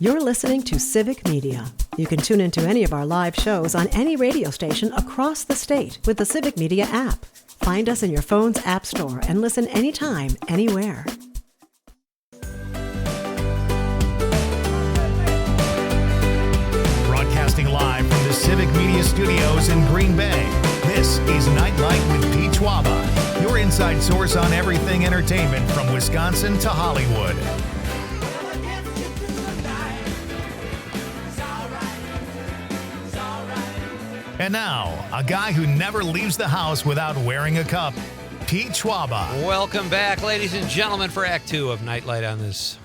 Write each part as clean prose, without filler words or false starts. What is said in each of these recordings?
You're listening to Civic Media. You can tune into any of our live shows on any radio station across the state with the Civic Media app. Find us in your phone's app store and listen anytime, anywhere. Broadcasting live from the Civic Media Studios in Green Bay, this is Nite Lite with Pete Schwaba, your inside source on everything entertainment from Wisconsin to Hollywood. And now, a guy who never leaves the house without wearing a cup, Pete Schwaba. Welcome back, ladies and gentlemen, for Act 2 of Nite Lite on this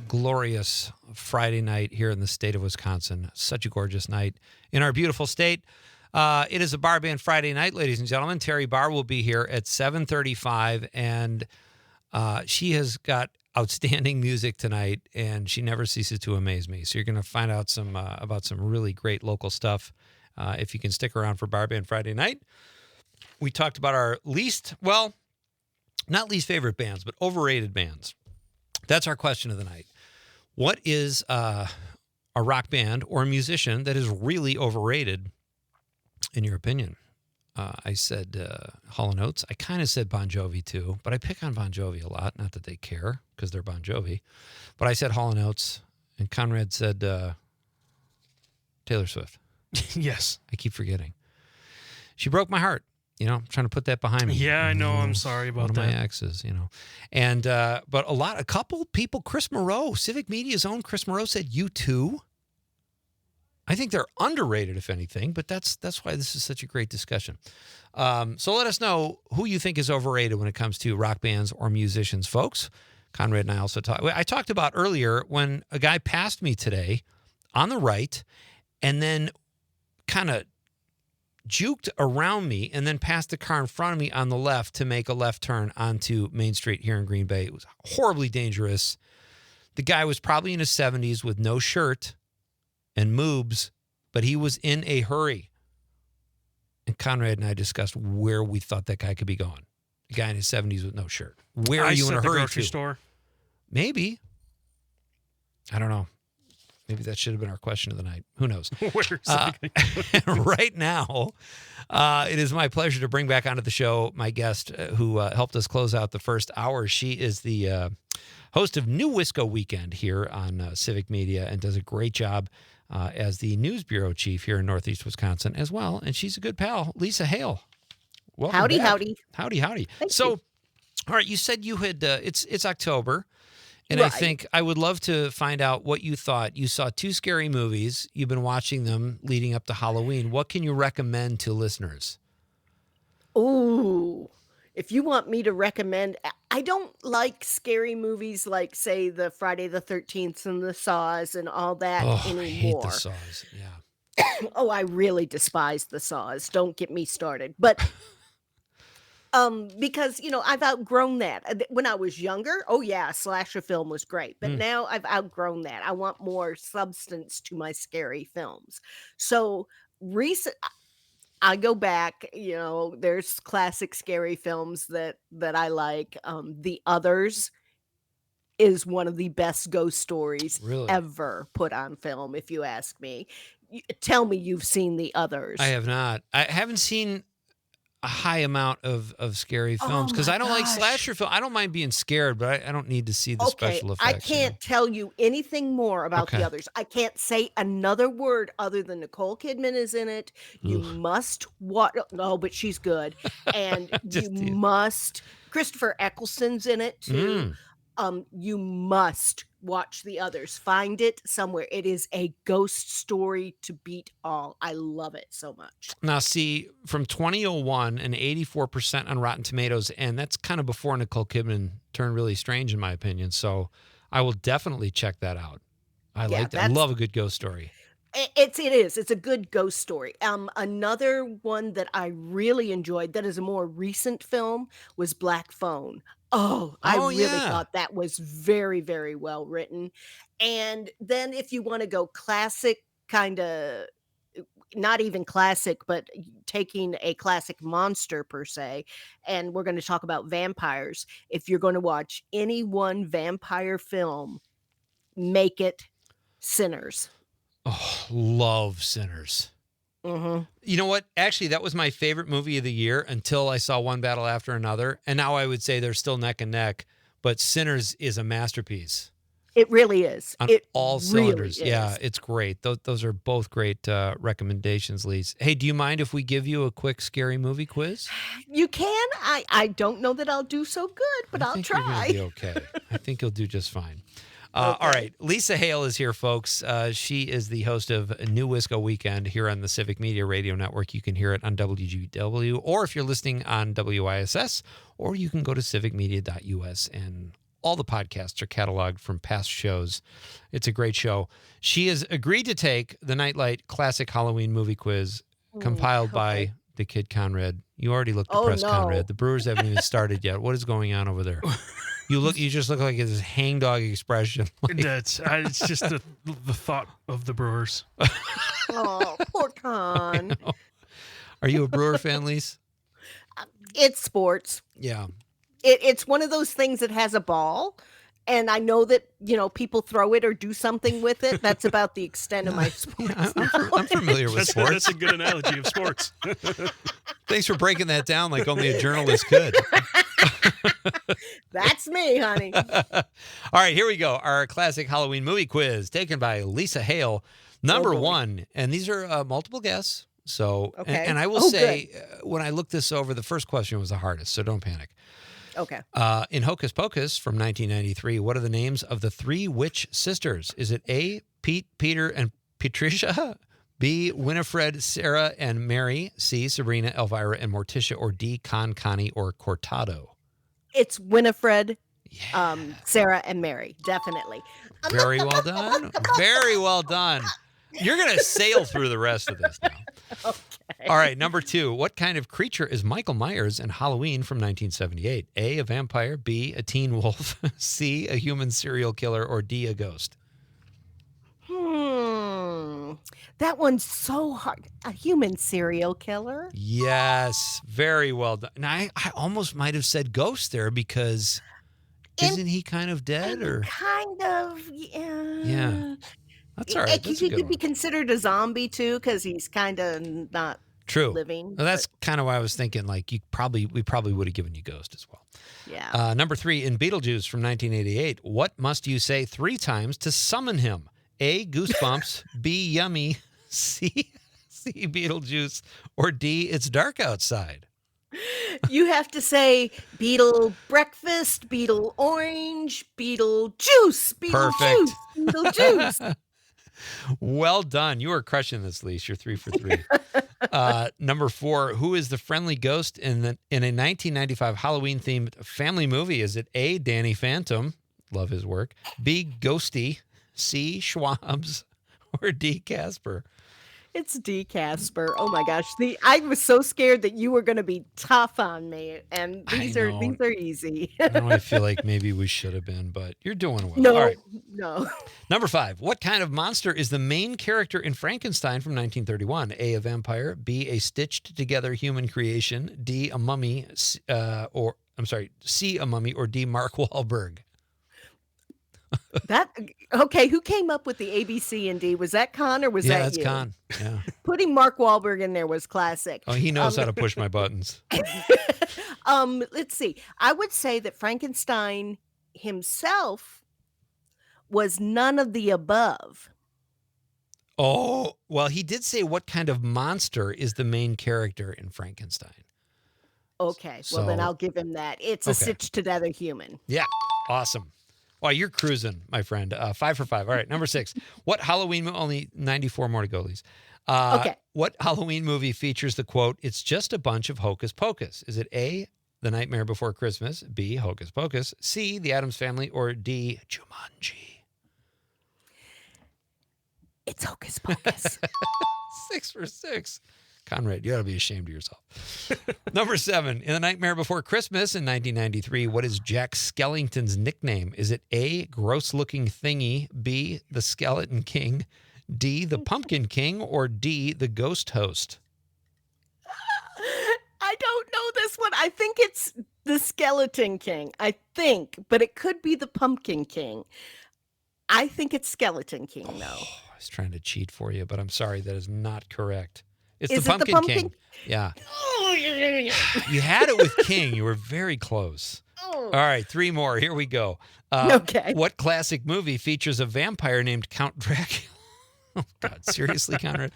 glorious Friday night here in the state of Wisconsin. Such a gorgeous night in our beautiful state. It is a Barr Band Friday night, ladies and gentlemen. Terry Barr will be here at 7:35, and she has got outstanding music tonight, and she never ceases to amaze me. So you're going to find out some about some really great local stuff. If you can stick around for Barr Band Friday night. We talked about our not least favorite bands, but overrated bands. That's our question of the night. What is a rock band or a musician that is really overrated, in your opinion? I said Hall & Oates. I kind of said Bon Jovi too, but I pick on Bon Jovi a lot. Not that they care, because they're Bon Jovi. But I said Hall & Oates, and Conrad said Taylor Swift. Yes. I keep forgetting. She broke my heart. I'm trying to put that behind me. Yeah, I know. I'm sorry about that. One of my exes, And, but a couple people, Chris Moreau, Civic Media's own Chris Moreau said U2. I think they're underrated, if anything, but that's why this is such a great discussion. So let us know who you think is overrated when it comes to rock bands or musicians, folks. Conrad and I also talked about earlier when a guy passed me today on the right and then kind of juked around me and then passed the car in front of me on the left to make a left turn onto Main Street here in Green Bay. It was horribly dangerous. The guy was probably in his 70s with no shirt and moobs, but he was in a hurry. And Conrad and I discussed where we thought that guy could be going. A guy in his 70s with no shirt. Where are you in a hurry grocery to? Store. Maybe. I don't know. Maybe that should have been our question of the night. Who knows? Right now, it is my pleasure to bring back onto the show my guest who helped us close out the first hour. She is the host of New Wisco Weekend here on Civic Media and does a great job as the news bureau chief here in Northeast Wisconsin as well. And she's a good pal, Lisa Hale. Welcome Howdy, back. howdy. Howdy. Thank So, you. all right, you said you had, it's October. And Right. I think I would love to find out what you thought. You saw two scary movies. You've been watching them leading up to Halloween. What can you recommend to listeners? Ooh, if you want me to recommend, I don't like scary movies like, say, the Friday the 13th and the Saws and all that Oh, anymore. I hate the Saws. Yeah. Oh, I really despise the Saws. Don't get me started. But because I've outgrown that. When I was younger, oh yeah, slasher film was great. But now I've outgrown that. I want more substance to my scary films. So I go back, there's classic scary films that I like. The Others is one of the best ghost stories Really? ever put on film, if you ask me. Tell me you've seen The Others. I have not. I haven't seen a high amount of scary films because my I don't like gosh. slasher film. I don't mind being scared, but I don't need to see the special effects. I can't tell you anything more about Okay. The Others. I can't say another word other than Nicole Kidman is in it. You must watch. No, but she's good, and Just you teasing. must. Christopher Eccleston's in it too. Mm. You must watch The Others. Find it somewhere. It is a ghost story to beat all. I love it so much. Now, see, from 2001 and 84% on Rotten Tomatoes, and that's kind of before Nicole Kidman turned really strange, in my opinion. So I will definitely check that out. I Yeah, like that. I love a good ghost story. It is. It's a good ghost story. Another one that I really enjoyed that is a more recent film was Black Phone. I really yeah. thought that was very, very well written. And then if you want to go classic, kind of not even classic, but taking a classic monster per se, and we're going to talk about vampires. If you're going to watch any one vampire film, make it Sinners. Oh, love Sinners. Mm-hmm. You know what? Actually, that was my favorite movie of the year until I saw One Battle After Another. And now I would say they're still neck and neck, but Sinners is a masterpiece It really is. on It all really cylinders. is. Yeah, it's great. Those are both great recommendations, Lise. Hey, do you mind if we give you a quick scary movie quiz? You can. I don't know that I'll do so good, but I'll I think you're going try. to be okay. I think you'll do just fine. All right. Lisa Hale is here, folks. She is the host of New Wisco Weekend here on the Civic Media Radio Network. You can hear it on WGW, or if you're listening on WISS, or you can go to civicmedia.us, and all the podcasts are cataloged from past shows. It's a great show. She has agreed to take the Nite Lite Classic Halloween Movie Quiz compiled by the kid Conrad. You already looked depressed, Conrad. The Brewers haven't even started yet. What is going on over there? You just look like this hangdog expression. It's just the thought of the Brewers. Oh, poor Con. Are you a Brewer fan, Lise? It's sports. Yeah. It's one of those things that has a ball, and I know that people throw it or do something with it. That's about the extent of my sports. I'm familiar with sports. That's a good analogy of sports. Thanks for breaking that down like only a journalist could. That's me, honey. All right, here we go. Our classic Halloween movie quiz taken by Lisa Hale. Number one, and these are multiple guess. So, Okay. and I will say, when I looked this over, the first question was the hardest, so don't panic. Okay. In Hocus Pocus from 1993, what are the names of the three witch sisters? Is it A, Pete, Peter, and Patricia? B, Winifred, Sarah, and Mary? C, Sabrina, Elvira, and Morticia? Or D, Connie, or Cortado? It's Winifred, Sarah, and Mary. Definitely. Very well done. Very well done. You're going to sail through the rest of this now. Okay. All right, number two. What kind of creature is Michael Myers in Halloween from 1978? A, a vampire. B, a teen wolf. C, a human serial killer. Or D, a ghost? That one's so hard. A human serial killer? Yes, very well done. Now, I almost might have said ghost there because isn't he kind of dead? Or Kind of, yeah. Yeah. That's all right. That's a He good could be one. considered a zombie too, because he's kind of not True. living. Well, that's kind of why I was thinking, like, we probably would have given you ghost as well. Yeah. Number three, in Beetlejuice from 1988, what must you say 3 times to summon him? A, goosebumps. B, yummy. C, Beetlejuice. Or D, it's dark outside. You have to say Beetle breakfast, Beetle orange, Beetle juice, Beetle Perfect. juice, Beetle juice. Well done. You are crushing this, Lise. You're 3 for 3. Number 4, who is the friendly ghost in a 1995 Halloween-themed family movie? Is it A, Danny Phantom? Love his work. B, Ghosty. C, Schwabs. Or D, Casper? It's D. Casper. Oh my gosh. I was so scared that you were going to be tough on me, and these are easy. Now I feel like maybe we should have been, but you're doing well. No, All right. no. Number 5. What kind of monster is the main character in Frankenstein from 1931? A, a vampire. B, a stitched together human creation. D, a mummy. C, a mummy. Or D, Mark Wahlberg. Okay, who came up with the A, B, C, and D? Was that Con or was that that's you? Con. Yeah. Putting Mark Wahlberg in there was classic. Oh, he knows how to push my buttons. Let's see. I would say that Frankenstein himself was none of the above. Oh, well, he did say what kind of monster is the main character in Frankenstein. Okay, well then So- I'll give him that. It's a Okay. stitched together human. Yeah. Awesome. Wow, you're cruising, my friend. 5 for 5. All right, number 6. What Halloween only 94 more to go, Lise. Okay. What Halloween movie features the quote, "It's just a bunch of hocus pocus"? Is it A, The Nightmare Before Christmas, B, Hocus Pocus, C, The Addams Family, or D, Jumanji? It's Hocus Pocus. 6 for 6. Conrad, you ought to be ashamed of yourself. Number 7. In The Nightmare Before Christmas in 1993, what is Jack Skellington's nickname? Is it A, gross-looking thingy, B, the Skeleton King, D, the Pumpkin King, or D, the Ghost Host? I don't know this one. I think it's the Skeleton King. I think, but it could be the Pumpkin King. I think it's Skeleton King, though. I was trying to cheat for you, but I'm sorry, that is not correct. It's Is the it the Pumpkin pumpkin? King. Yeah. You had it with King. You were very close. All right, 3 more. Here we go. Okay. What classic movie features a vampire named Count Dracula? Oh, God, seriously, Conrad?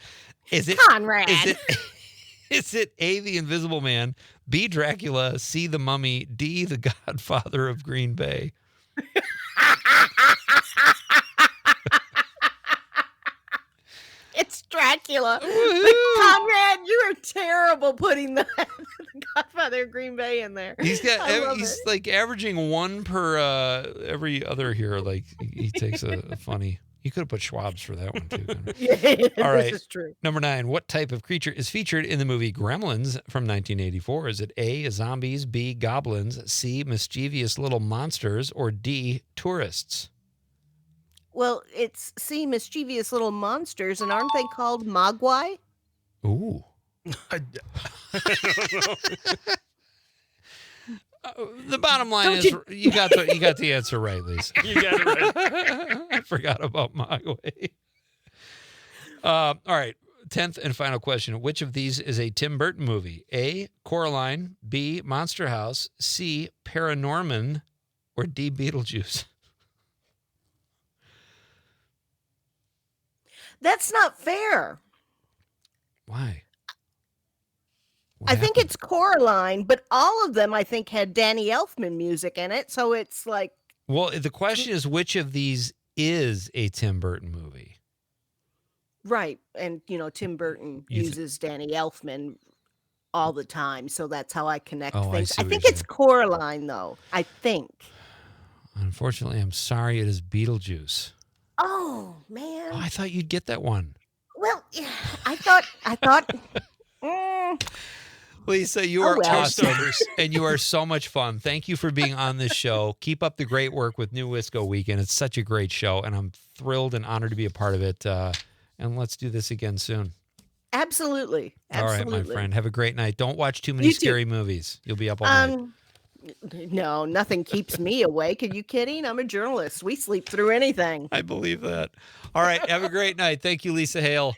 Is it Conrad. Is it A, The Invisible Man, B, Dracula, C, The Mummy, D, The Godfather of Green Bay? It's Dracula. But Conrad, you are terrible putting the Godfather of Green Bay in there. He's it. like averaging 1 per every other here. Like he takes a funny. You could have put Schwab's for that one too. Yeah, All right. This is true. Number 9. What type of creature is featured in the movie Gremlins from 1984? Is it A, zombies, B, goblins, C, mischievous little monsters, or D, tourists? Well, it's C, mischievous little monsters, and aren't they called Mogwai? Ooh. I don't know. The bottom line Don't is you got the answer right, Lisa. You got it right. I forgot about my way. All right. 10th and final question. Which of these is a Tim Burton movie? A, Coraline, B, Monster House, C, Paranorman, or D, Beetlejuice? That's not fair. Why? I think it's Coraline, but all of them, I think, had Danny Elfman music in it. So it's like... Well, the question is, which of these is a Tim Burton movie? Right. And, Tim Burton uses Danny Elfman all the time. So that's how I connect things. I think it's Coraline, though. I think. Unfortunately, I'm sorry. It is Beetlejuice. Oh, man. Oh, I thought you'd get that one. Well, yeah, I thought... Lisa, you are awesome, Starters. and you are so much fun. Thank you for being on this show. Keep up the great work with New Wisco Weekend. It's such a great show, and I'm thrilled and honored to be a part of it. And let's do this again soon. Absolutely. All right, my friend. Have a great night. Don't watch too many scary movies. You'll be up all night. No, nothing keeps me awake. Are you kidding? I'm a journalist. We sleep through anything. I believe that. All right, have a great night. Thank you, Lisa Hale.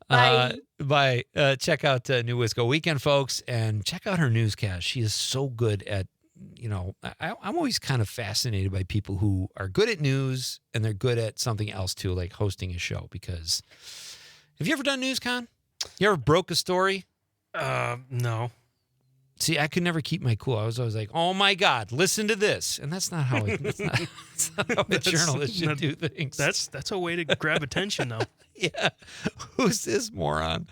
Bye. Bye. Check out New Wisco Weekend, folks, and check out her newscast. She is so good at, I'm always kind of fascinated by people who are good at news and they're good at something else too, like hosting a show. Because have you ever done NewsCon? You ever broke a story? No. See, I could never keep my cool. I was always like, "Oh my God, listen to this," and that's not how a journalist should do things. That's a way to grab attention, though. Yeah, who's this moron?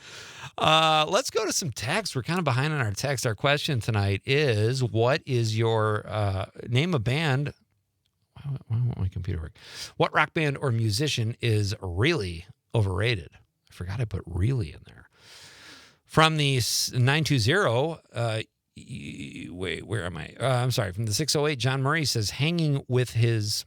Let's go to some text. We're kind of behind on our text. Our question tonight is, what is your name a band? Why won't my computer work? What rock band or musician is really overrated? I forgot I put really in there. From the 920, wait, where am I? I'm sorry. From the 608, John Murray says, hanging with his...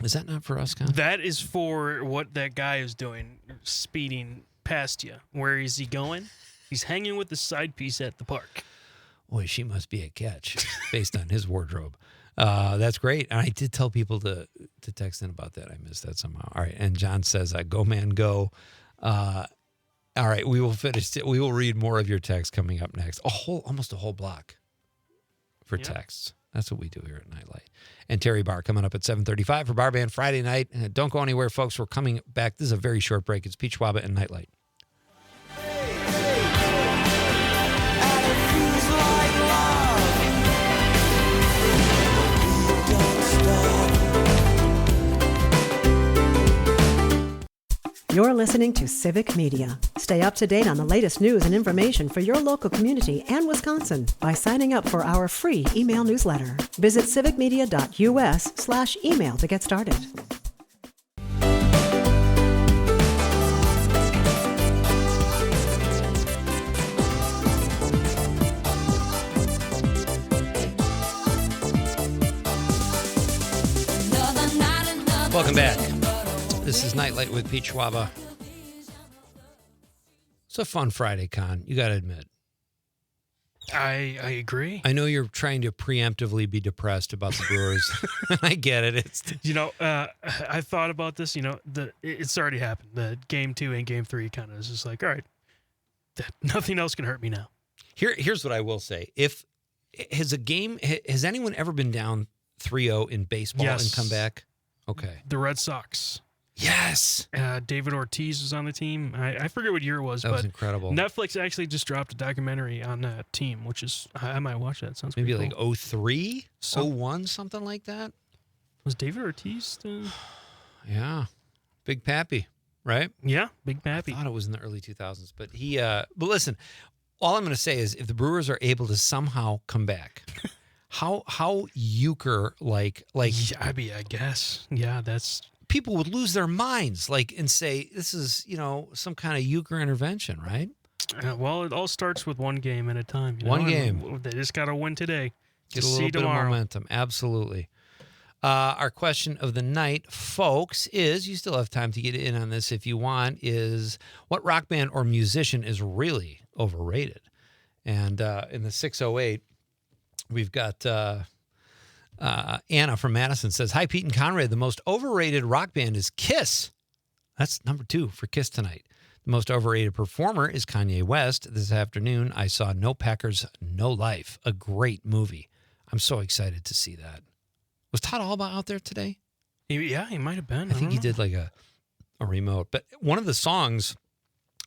Is that not for us, Con? That is for what that guy is doing, speeding past you. Where is he going? He's hanging with the side piece at the park. Boy, she must be a catch based on his wardrobe. That's great. And I did tell people to text in about that. I missed that somehow. All right. And John says, go, man, go. All right, we will finish. We will read more of your text coming up next. Almost a whole block for texts. That's what we do here at Nite Lite. And Terry Barr coming up at 7:35 for Barr Band Friday night. Don't go anywhere, folks. We're coming back. This is a very short break. It's Pete Schwaba and Nite Lite. You're listening to Civic Media. Stay up to date on the latest news and information for your local community and Wisconsin by signing up for our free email newsletter. Visit civicmedia.us/email to get started. Welcome back. This is Nite Lite with Pete Schwaba. It's a fun Friday, Con. You got to admit. I agree. I know you're trying to preemptively be depressed about the Brewers. I get it. It's I thought about this. It's already happened. The game 2 and game 3 kind of is just like, all right, nothing else can hurt me now. Here's what I will say. Has anyone ever been down 3-0 in baseball and come back? Okay. The Red Sox. Yes. David Ortiz was on the team. I forget what year it was, That but was incredible. Netflix actually just dropped a documentary on that team, which is I might watch that. Sounds maybe pretty like cool. 03, 01, something like that. Was David Ortiz? Yeah. Big Pappy, right? Yeah, Big Pappy. I thought it was in the early 2000s, but but listen, all I'm going to say is if the Brewers are able to somehow come back, how euchre like I guess. Yeah, that's people would lose their minds and say this is, some kind of euchre intervention, right? well, it all starts with one game at a time. One and game. They just got to win today. Get To a little see bit tomorrow. of momentum. Absolutely. Our question of the night, folks, is, you still have time to get in on this if you want, is what rock band or musician is really overrated? And in the 608, we've got Anna from Madison says, hi, Pete and Conrad. The most overrated rock band is Kiss. That's number 2 for Kiss tonight. The most overrated performer is Kanye West. This afternoon, I saw No Packers, No Life, a great movie. I'm so excited to see that. Was Todd Alba out there today? Yeah, he might have been. I think he don't know. did like a remote. But one of the songs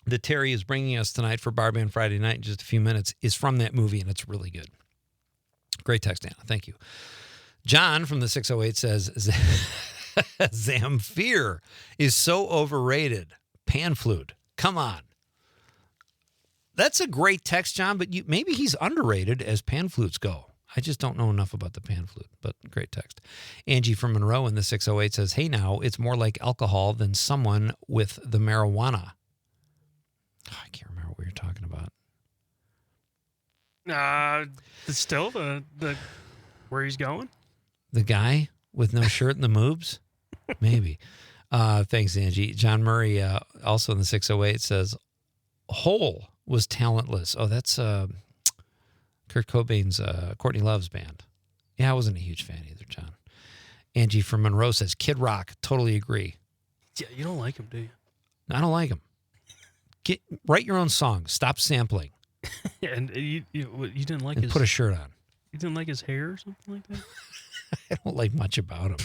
that Terry is bringing us tonight for Bar Band Friday night in just a few minutes is from that movie, and it's really good. Great text, Anna. Thank you. John from the 608 says, Zamfir is so overrated. Pan flute. Come on. That's a great text, John, but maybe he's underrated as pan flutes go. I just don't know enough about the pan flute, but great text. Angie from Monroe in the 608 says, hey, now, it's more like alcohol than someone with the marijuana. Oh, I can't remember what we were talking about. Still the where he's going. The guy with no shirt and the moobs? Maybe. Thanks, Angie. John Murray, also in the 608, says, Hole was talentless. Oh, that's Kurt Cobain's Courtney Love's band. Yeah, I wasn't a huge fan either, John. Angie from Monroe says, Kid Rock, totally agree. Yeah, you don't like him, do you? I don't like him. Write your own song. Stop sampling. And you didn't like And his put a shirt on. You didn't like his hair or something like that? I don't like much about him.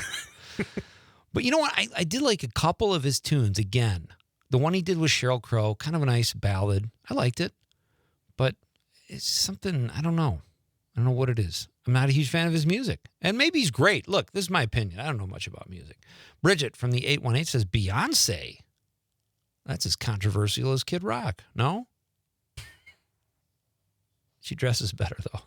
But you know what? I did like a couple of his tunes. Again, the one he did with Sheryl Crow, kind of a nice ballad. I liked it. But it's something, I don't know. I don't know what it is. I'm not a huge fan of his music. And maybe he's great. Look, this is my opinion. I don't know much about music. Bridget from the 818 says, Beyonce. That's as controversial as Kid Rock. No? She dresses better, though.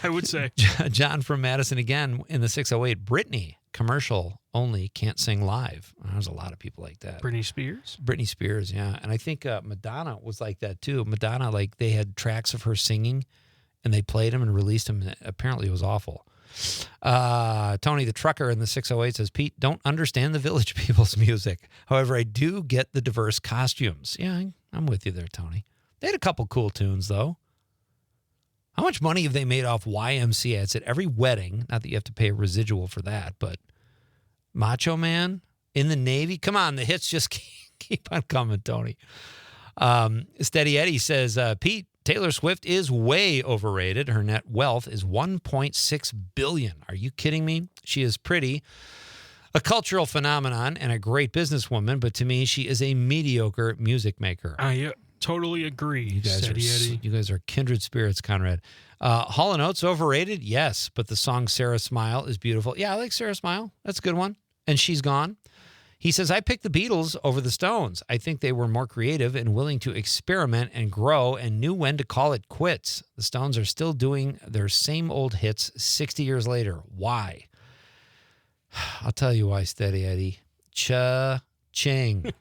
I would say. John from Madison again in the 608. Britney, commercial only, can't sing live. There's a lot of people like that. Britney Spears? Britney Spears, yeah. And I think Madonna was like that, too. Madonna, they had tracks of her singing, and they played them and released them, and apparently it was awful. Tony the trucker in the 608 says, Pete, don't understand the Village People's music. However, I do get the diverse costumes. Yeah, I'm with you there, Tony. They had a couple cool tunes, though. How much money have they made off YMCA? It's at every wedding. Not that you have to pay a residual for that, but Macho Man in the Navy. Come on, the hits just keep on coming, Tony. Steady Eddie says, Pete, Taylor Swift is way overrated. Her net wealth is $1.6 billion. Are you kidding me? She is pretty, a cultural phenomenon, and a great businesswoman, but to me, she is a mediocre music maker. I totally agree. You guys are kindred spirits, Conrad. Hall & Oates overrated? Yes, but the song Sarah Smile is beautiful. Yeah, I like Sarah Smile. That's a good one. And She's Gone. He says, I picked the Beatles over the Stones. I think they were more creative and willing to experiment and grow and knew when to call it quits. The Stones are still doing their same old hits 60 years later. Why? I'll tell you why, Steady Eddie. Cha-ching.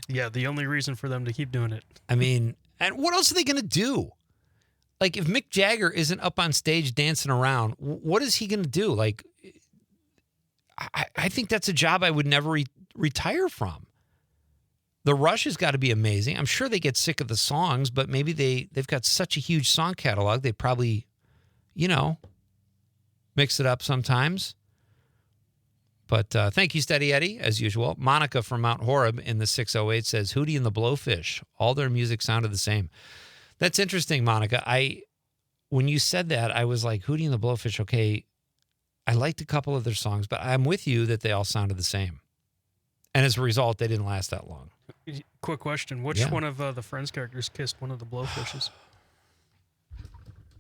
Yeah, the only reason for them to keep doing it. I mean, and what else are they going to do? Like, if Mick Jagger isn't up on stage dancing around, what is he going to do? Like, I think that's a job I would never retire from. The Rush has got to be amazing. I'm sure they get sick of the songs, but maybe they've got such a huge song catalog, they probably, mix it up sometimes. But thank you, Steady Eddie, as usual. Monica from Mount Horeb in the 608 says, Hootie and the Blowfish, all their music sounded the same. That's interesting, Monica. When you said that, I was like, Hootie and the Blowfish, okay, I liked a couple of their songs, but I'm with you that they all sounded the same. And as a result, they didn't last that long. Quick question. Which one of the Friends characters kissed one of the Blowfishes?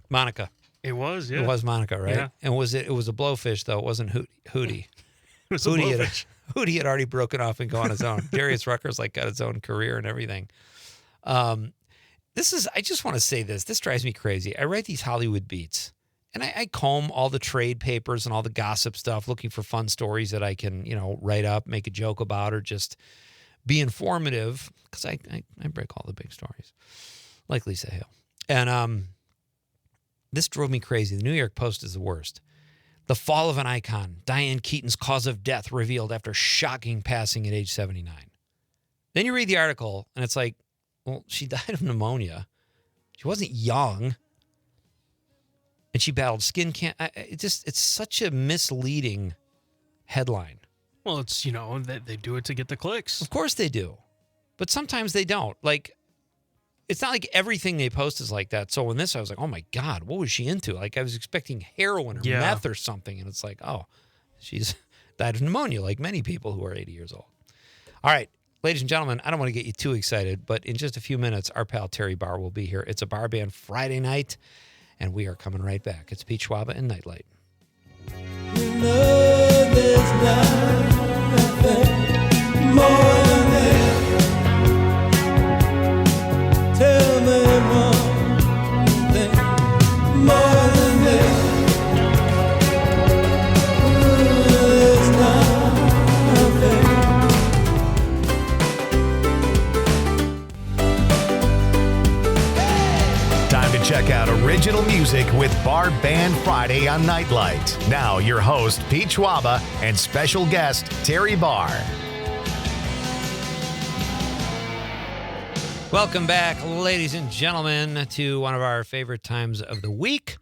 Monica. It was, yeah. It was Monica, right? Yeah. And it was a blowfish, though. It wasn't Hootie. It was a blowfish. Hootie had already broken off and gone on his own. Darius Rucker's got his own career and everything. I just want to say this. This drives me crazy. I write these Hollywood beats, and I comb all the trade papers and all the gossip stuff, looking for fun stories that I can, write up, make a joke about, or just be informative, because I break all the big stories, like Lisa Hale. And this drove me crazy. The New York Post is the worst. The fall of an icon. Diane Keaton's cause of death revealed after shocking passing at age 79. Then you read the article, and it's like, well, she died of pneumonia. She wasn't young. And she battled skin cancer. It's such a misleading headline. Well, it's, they do it to get the clicks. Of course they do. But sometimes they don't. It's not like everything they post is like that. So in this, I was like, oh my God, what was she into? I was expecting heroin or meth or something. And it's like, oh, she's died of pneumonia like many people who are 80 years old. All right, ladies and gentlemen, I don't want to get you too excited, but in just a few minutes, our pal Terry Barr will be here. It's a Barr Band Friday night, and we are coming right back. It's Pete Schwaba and Nite Lite. There's nothing more than that. Tell me one thing more than that. There's nothing. Time to check out original music with Barr Band Friday on Nite Lite. Now your host, Pete Schwaba, and special guest, Terry Barr. Welcome back, ladies and gentlemen, to one of our favorite times of the week.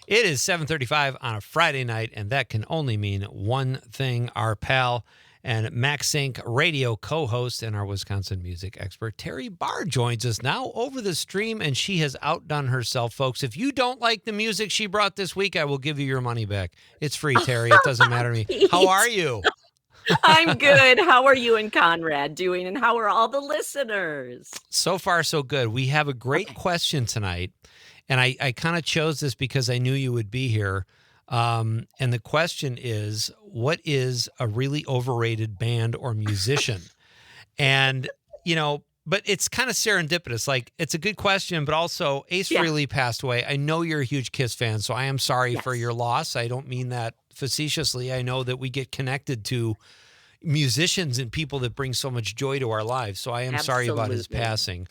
It is 7:35 on a Friday night, and that can only mean one thing. Our pal and MaxSync radio co-host and our Wisconsin music expert, Terry Barr, joins us now over the stream, and she has outdone herself, folks. If you don't like the music she brought this week, I will give you your money back. It's free, Terry. It doesn't matter to me. How are you? I'm good. How are you and Conrad doing? And how are all the listeners? So far, so good. We have a great question tonight. And I kind of chose this because I knew you would be here. And the question is, what is a really overrated band or musician? And, but it's kind of serendipitous. It's a good question, but also Ace Frehley passed away. I know you're a huge Kiss fan, so I am sorry for your loss. I don't mean that facetiously. I know that we get connected to musicians and people that bring so much joy to our lives. So I am sorry about his passing.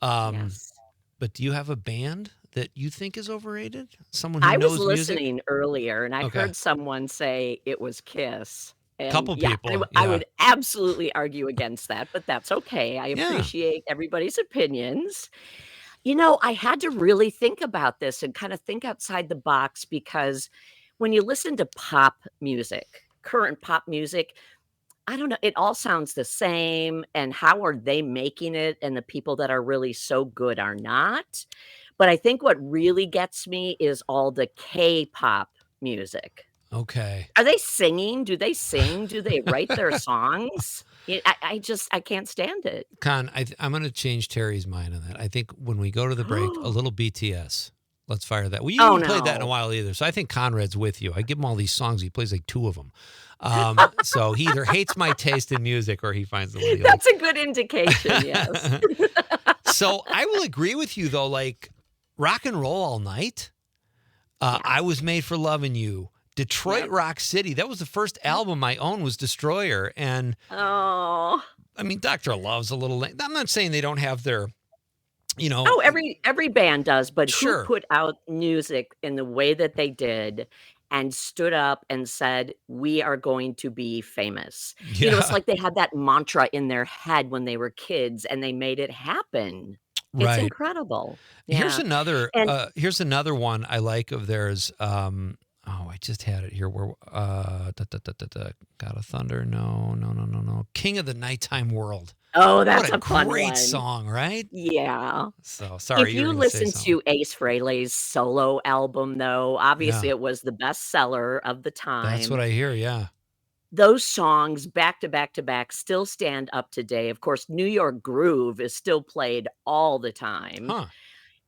But do you have a band that you think is overrated? Someone who knows music? I was listening earlier, and I heard someone say it was Kiss. And couple people. I would absolutely argue against that, but that's okay. I appreciate everybody's opinions. I had to really think about this and kind of think outside the box, because when you listen to pop music, current pop music, I don't know, it all sounds the same. And how are they making it? And the people that are really so good are not. But I think what really gets me is all the K-pop music. Okay. Are they singing? Do they sing? Do they write their songs? I can't stand it. Con, I'm going to change Terry's mind on that. I think when we go to the break, a little BTS. Let's fire that. Well, you haven't played that in a while either. So I think Conrad's with you. I give him all these songs. He plays like 2 of them. So he either hates my taste in music or he finds the one he That's a good indication, yes. So I will agree with you, though. Rock and Roll All Night. I Was Made for Loving You. Detroit Rock City. That was the first album I owned, was Destroyer. And Dr. Love's a little late. I'm not saying they don't have their, every band does, but who put out music in the way that they did and stood up and said, "We are going to be famous." It's Yeah. like they had that mantra in their head when they were kids and they made it happen. It's Right. incredible. Here's Yeah. another And here's another one I like of theirs. Oh, I just had it here. Where God of Thunder? No. King of the Nighttime World. oh, that's What a a fun great one. song, right? Yeah. So sorry, If you were you going to say listen something. to Ace Frehley's solo album, though, obviously Yeah, it was the bestseller of the that's what time. I hear. Yeah. Those songs back to back to back still stand up today. Of course, New York Groove is still played all the time. Huh.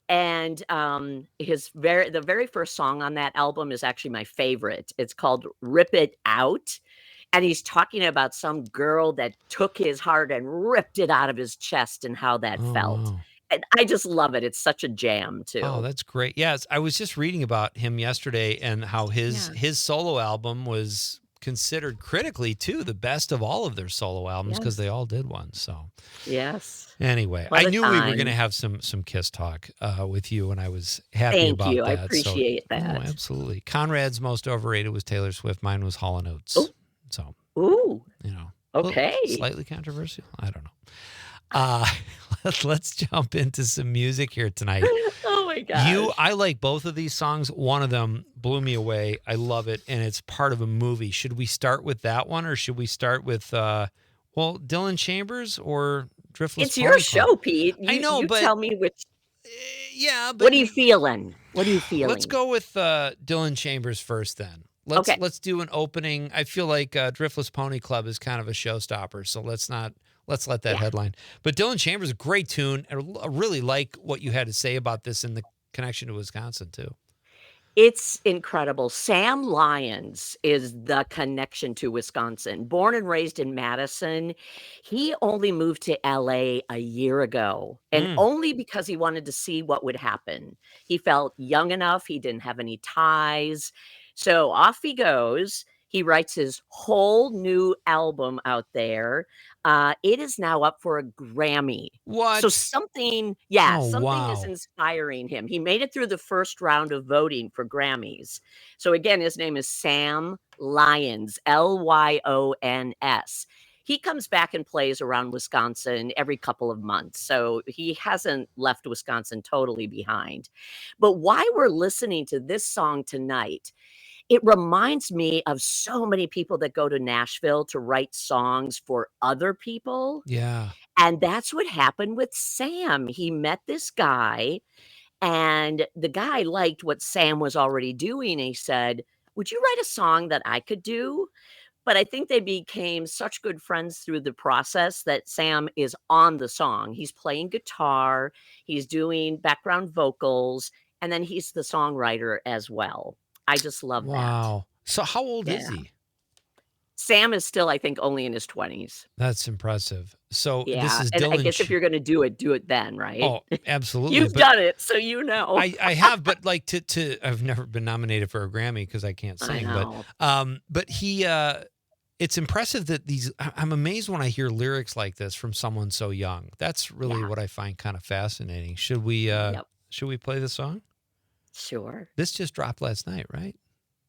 And the very first song on that album is actually my favorite. It's called Rip It Out. And he's talking about some girl that took his heart and ripped it out of his chest and how that Oh felt. wow. And I just love it. It's such a jam Oh, too. that's great. Yes, I was just reading about him yesterday and how his Yeah. his solo album was considered critically too the best of all of their solo albums because they Yes. all did one. So Yes. anyway, What I a knew we were going to time. have some Kiss talk with you, and I was happy Thank about you. I that. So, appreciate oh, that. absolutely. Conrad's most overrated was Taylor Swift. Mine was Hall and Oates. Oh, So, ooh. little Okay. slightly controversial. I don't know. Uh, let's jump into some music here tonight. Oh my gosh. I like both of these songs. One of them blew me away. I love it, and it's part of a movie. Should we start with that one, or should we start with Dylan Chambers or Driftless It's your Pony Club? show, Pete. I know, You but tell me which. yeah, but What are you feeling? What are you let's feeling? go with Dylan Chambers first. Then Okay. let's do an opening. I feel like Driftless Pony Club is kind of a showstopper, so let's let that Yeah. headline. But Dylan Chambers, a great tune. I really like what you had to say about this in the connection to Wisconsin too. It's incredible. Sam Lyons is the connection to Wisconsin. Born and raised in Madison, he only moved to LA a year ago, and only because he wanted to see what would happen. He felt young enough, he didn't have any ties. So off he goes. He writes his whole new album out there. It is now up for a Grammy. So What? something Oh, something is wow. inspiring him. He made it through the first round of voting for Grammys. So again, his name is Sam Lyons, Lyons. He comes back and plays around Wisconsin every couple of months. So he hasn't left Wisconsin totally behind. But why we're listening to this song tonight, it reminds me of so many people that go to Nashville to write songs for other people. Yeah. And that's what happened with Sam. He met this guy, and the guy liked what Sam was already doing. He said, "Would you write a song that I could do?" But I think they became such good friends through the process that Sam is on the song. He's playing guitar, he's doing background vocals, and then he's the songwriter as well. I just love that. Wow. So how old is Yeah. he? Sam is still, I think, only in his 20s. That's impressive. So this Yeah, is and I Dylan. guess if you're gonna do it then, right? Oh, absolutely. You've But done it, so you know. I have, but like to I've never been nominated for a Grammy because I can't I sing. know. But he it's impressive that I'm amazed when I hear lyrics like this from someone so young. That's really Yeah. what I find kind of fascinating. Should we Yep. play the song? Sure. This just dropped last night, right?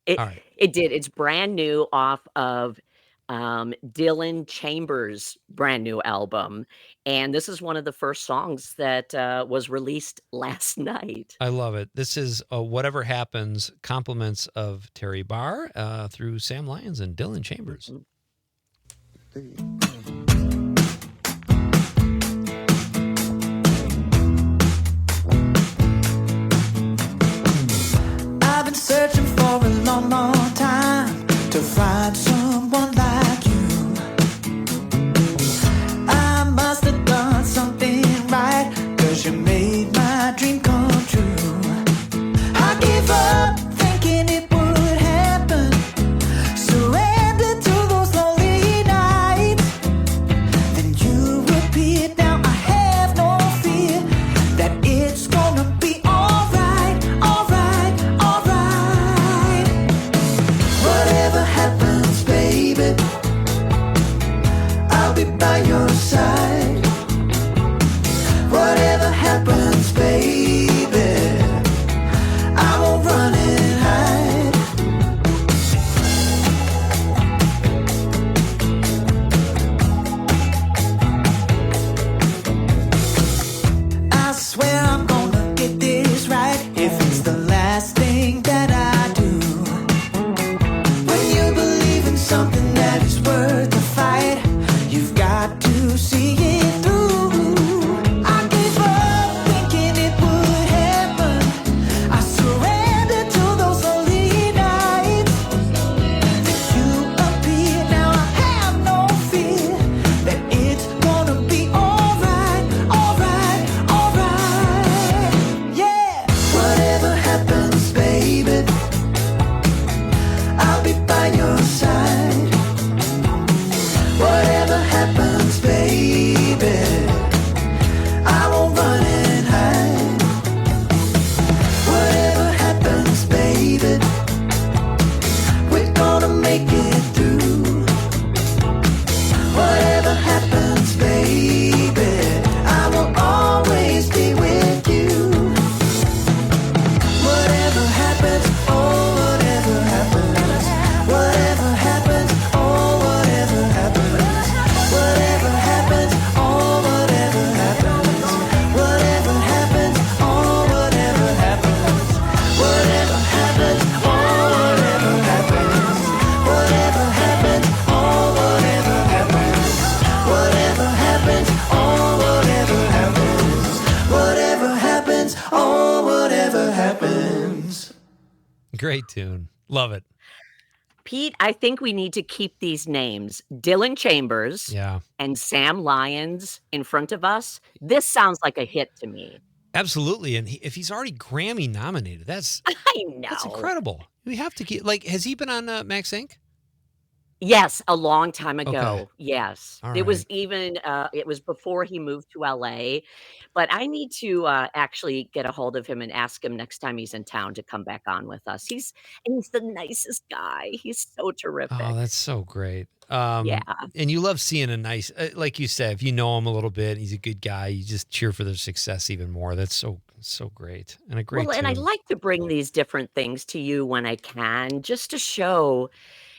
It All right. it did. It's brand new off of Dylan Chambers' brand new album, and this is one of the first songs that was released last night. I love it. This is Whatever Happens, compliments of Terry Barr through Sam Lyons and Dylan Chambers. I've been searching for a long, long time to find someone like you. I must have done something right, 'cause you made my dream come true. I gave up thinking it would happen, surrendered to those lonely nights. happens, oh, whatever happens. Whatever happens, oh, whatever happens. Great tune. Love it. Pete, I think we need to keep these names, Dylan Chambers Yeah. and Sam Lyons, in front of us. This sounds like a hit to me. Absolutely. And if he's already Grammy nominated, that's I know. That's incredible. We have to keep, like, has he been on Max Inc.? Yes, a long time ago. Okay. Yes. All It was right. even, it was before he moved to LA, but I need to, actually get a hold of him and ask him next time he's in town to come back on with us. He's the nicest guy. He's so terrific. Oh, that's so great. Yeah. And you love seeing a nice, like you said, if you know him a little bit, he's a good guy. You just cheer for their success even more. That's so great, and a great Well, and I tune. like to bring these different things to you when I can, just to show,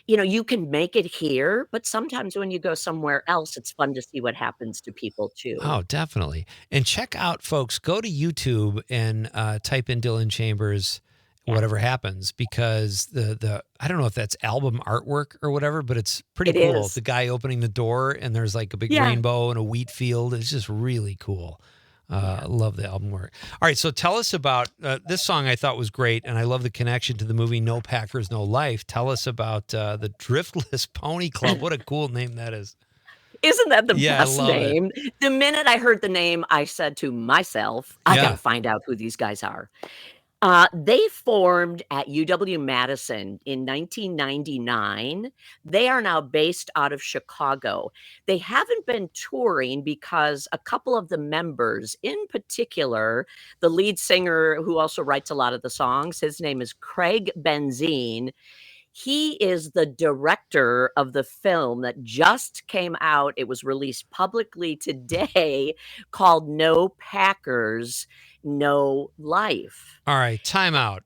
you can make it here, but sometimes when you go somewhere else, it's fun to see what happens to people too. Oh, definitely. And check out, folks, go to YouTube and type in Dylan Chambers, whatever happens, because the I don't know if that's album artwork or whatever, but it's pretty It cool. is. The guy opening the door and there's like a big Yeah. rainbow and a wheat field. It's just really cool. I love the album work. All right, so tell us about this song. I thought was great, and I love the connection to the movie No Packers, No Life. Tell us about the Driftless Pony Club. What a cool name that is. Isn't that the Yeah, I best love it. name? The minute I heard the name, I said to myself, I Yeah. gotta find out who these guys are. They formed at UW-Madison in 1999. They are now based out of Chicago. They haven't been touring because a couple of the members, in particular, the lead singer who also writes a lot of the songs, his name is Craig Benzine. He is the director of the film that just came out. It was released publicly today, called No Packers, No Life. All right, time out.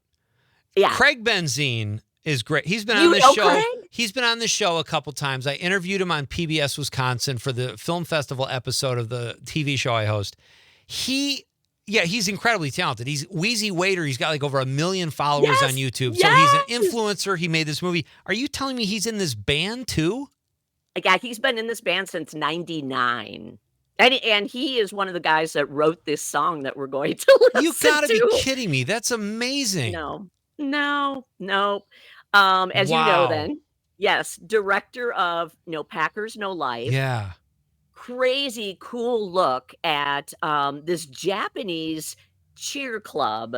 Yeah. Craig Benzine is great. He's been You on this know show. Craig? He's been on this show a couple times. I interviewed him on PBS Wisconsin for the film festival episode of the TV show I host. He's incredibly talented. He's Wheezy Waiter. He's got like over 1 million followers Yes, on YouTube. So yes. he's an influencer. He made this movie. Are you telling me he's in this band too? Yeah, he's been in this band since '99. And he is one of the guys that wrote this song that we're going to listen You gotta to. be kidding me. That's amazing. No. As you know Wow. then, yes, director of No Packers, No Life. Yeah. Crazy cool look at this Japanese cheer club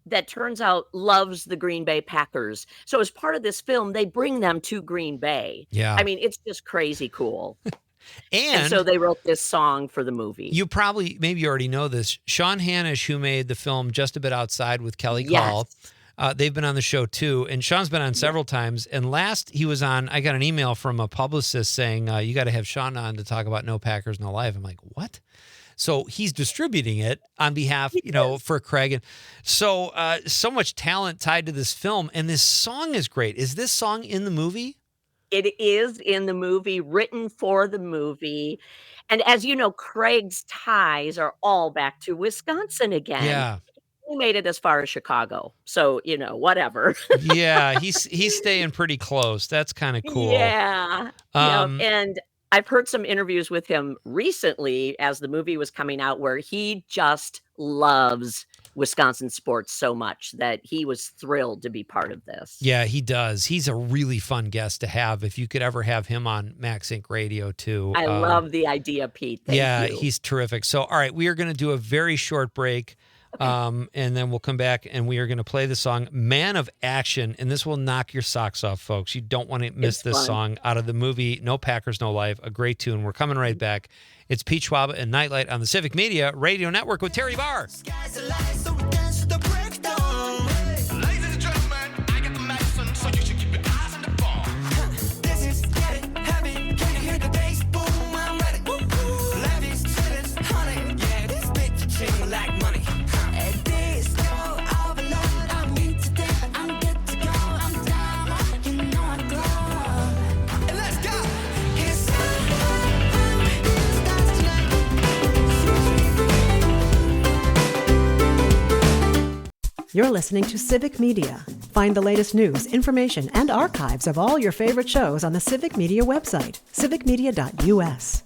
that turns out loves the Green Bay Packers. So as part of this film, they bring them to Green Bay. Yeah. I mean, it's just crazy cool. And And so they wrote this song for the movie. you probably, maybe you already know this. Sean Hanish, who made the film Just a Bit Outside with Kelly Call, they've been on the show too. And Sean's been on several times. And last he was on, I got an email from a publicist saying, you got to have Sean on to talk about No Packers, No Life. I'm like, what? So he's distributing it on behalf, for Craig. And so, so much talent tied to this film. And this song is great. Is this song in the movie? It is in the movie, written for the movie. And as you know, Craig's ties are all back to Wisconsin again. Yeah. He made it as far as Chicago. So, whatever. Yeah. He's staying pretty close. That's kind of cool. Yeah. And I've heard some interviews with him recently as the movie was coming out where he just loves Wisconsin sports so much that he was thrilled to be part of this. Yeah, he does. He's a really fun guest to have. If you could ever have him on Max Inc. Radio too. I love the idea, Pete. Thank you. He's terrific. So, all right, we are going to do a very short break. And then we'll come back and we are going to play the song Man of Action. And this will knock your socks off, folks. You don't want to miss this song out of the movie No Packers, No Life. A great tune. We're coming right back. It's Pete Schwaba and Nite Lite on the Civic Media Radio Network with Terry Barr. You're listening to Civic Media. Find the latest news, information, and archives of all your favorite shows on the Civic Media website, civicmedia.us.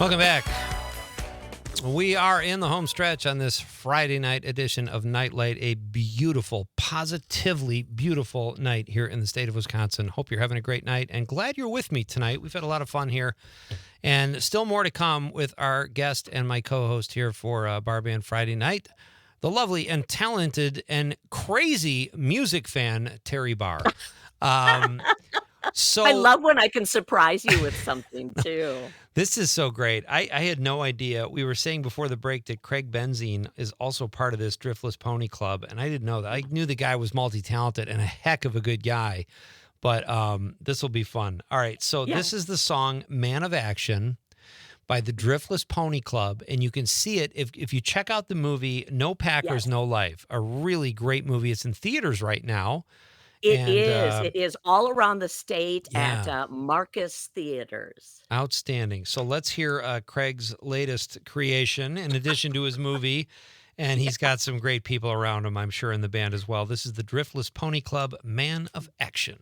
Welcome back. We are in the home stretch on this Friday night edition of Nite Lite, a beautiful, positively beautiful night here in the state of Wisconsin. Hope you're having a great night and glad you're with me tonight. We've had a lot of fun here and still more to come with our guest and my co-host here for Barr Band Friday night, the lovely and talented and crazy music fan, Terry Barr. So I love when I can surprise you with something too. This is so great. I had no idea. We were saying before the break that Craig Benzine is also part of this Driftless Pony Club, and I didn't know that. I knew the guy was multi-talented and a heck of a good guy, but this will be fun. All right, so This is the song Man of Action by the Driftless Pony Club, and you can see it if you check out the movie No Packers, No Life, a really great movie. It's in theaters right now. It is all around the state at Marcus Theaters. Outstanding. So let's hear Craig's latest creation in addition to his movie. And he's got some great people around him, I'm sure, in the band as well. This is the Driftless Pony Club, Man of Action.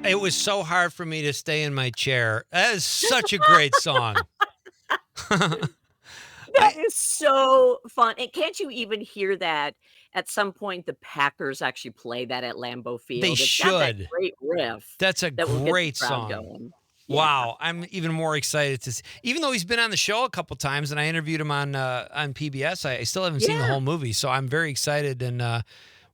It was so hard for me to stay in my chair. That is such a great song. That is so fun. And can't you even hear that at some point the Packers actually play that at Lambeau Field? They It's got that should. great riff. That's a that will get the great crowd song. going. Wow, I'm even more excited to see. Even though he's been on the show a couple times and I interviewed him on PBS, I still haven't seen the whole movie, so I'm very excited. And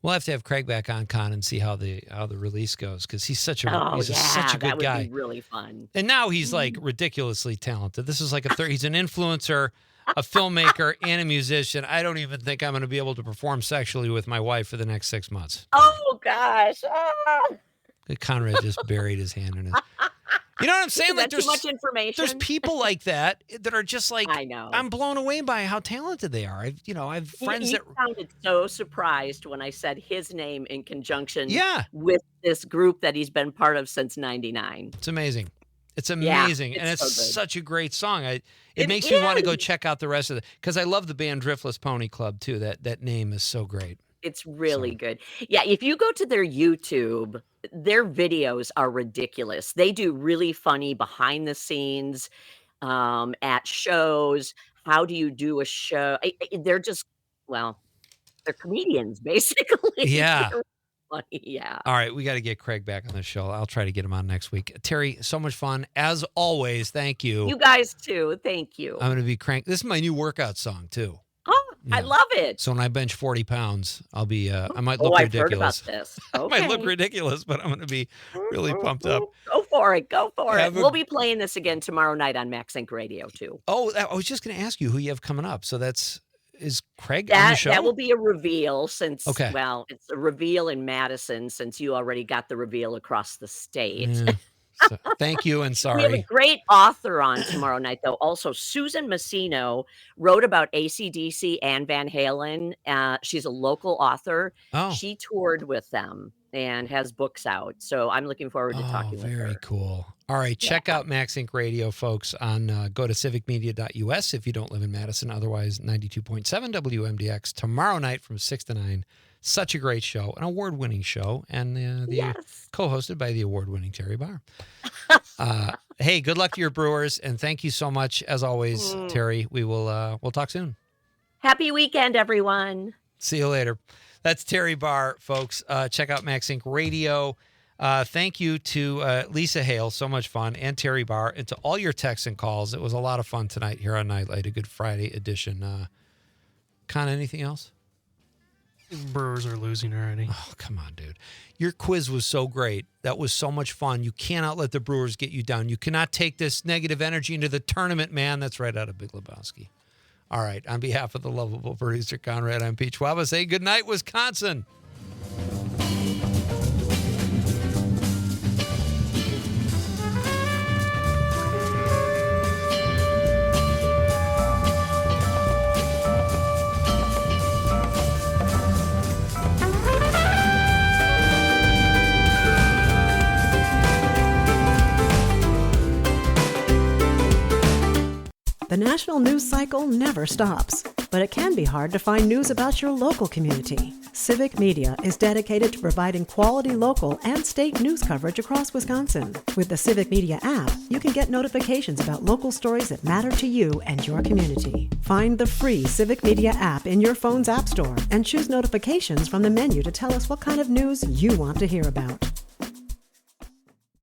we'll have to have Craig back on Con and see how the release goes because he's such a such a good that would guy. be really fun. And now he's like ridiculously talented. This is like he's an influencer, a filmmaker, and a musician. I don't even think I'm going to be able to perform sexually with my wife for the next 6 months. Oh gosh. Ah. Conrad just buried his hand in it. You know what I'm saying? Is that too much information? There's people like that are just like, I know. I'm blown away by how talented they are. I've friends He that sounded so surprised when I said his name in conjunction with this group that he's been part of since '99. It's amazing. It's amazing. And it's so good. such a great song. It makes me want to go check out the rest of it because I love the band Driftless Pony Club too. That name is so great. It's really good. Yeah, if you go to their YouTube, their videos are ridiculous. They do really funny behind the scenes at shows. How do you do a show? They're just, well, they're comedians basically. Yeah. They're funny, yeah. All right, we got to get Craig back on the show. I'll try to get him on next week. Terry, so much fun as always. Thank you. You guys too. Thank you. I'm going to be crank. This is my new workout song too. Oh, I Yeah. love it. So when I bench 40 pounds, I'll be. I might look I've heard ridiculous. about this. I might look Okay. ridiculous, but I'm going to be really pumped up. Go for it. Go for it. Have a- We'll be playing this again tomorrow night on Max Inc. Radio too. Oh, I was just going to ask you who you have coming up. So is Craig on the That show? that will be a reveal since, Okay. well, it's a reveal in Madison since you already got the reveal across the state. Yeah. So, thank you and We have a sorry. great author on tomorrow night, though. Also, Susan Massino wrote about AC/DC and Van Halen. She's a local author. Oh, She toured with them and has books out. So I'm looking forward to talking with very her. cool. All right, check out Max Inc. Radio, folks, on go to civicmedia.us if you don't live in Madison. Otherwise, 92.7 WMDX tomorrow night from 6 to 9. Such a great show, an award-winning show, and Yes. co-hosted by the award-winning Terry Barr. Hey, good luck to your Brewers, and thank you so much, as always, Terry. We'll talk soon. Happy weekend, everyone. See you later. That's Terry Barr, folks. Check out Max Inc. Radio. Thank you to Lisa Hale, so much fun, and Terry Barr, and to all your texts and calls. It was a lot of fun tonight here on Nite Lite, a Good Friday edition. Con, anything else? Brewers are losing already. Oh, come on, dude. Your quiz was so great. That was so much fun. You cannot let the Brewers get you down. You cannot take this negative energy into the tournament, man. That's right out of Big Lebowski. All right. On behalf of the lovable producer, Conrad, I'm Pete Schwaba. Say good night, Wisconsin. The national news cycle never stops, but it can be hard to find news about your local community. Civic Media is dedicated to providing quality local and state news coverage across Wisconsin. With the Civic Media app, you can get notifications about local stories that matter to you and your community. Find the free Civic Media app in your phone's app store and choose notifications from the menu to tell us what kind of news you want to hear about.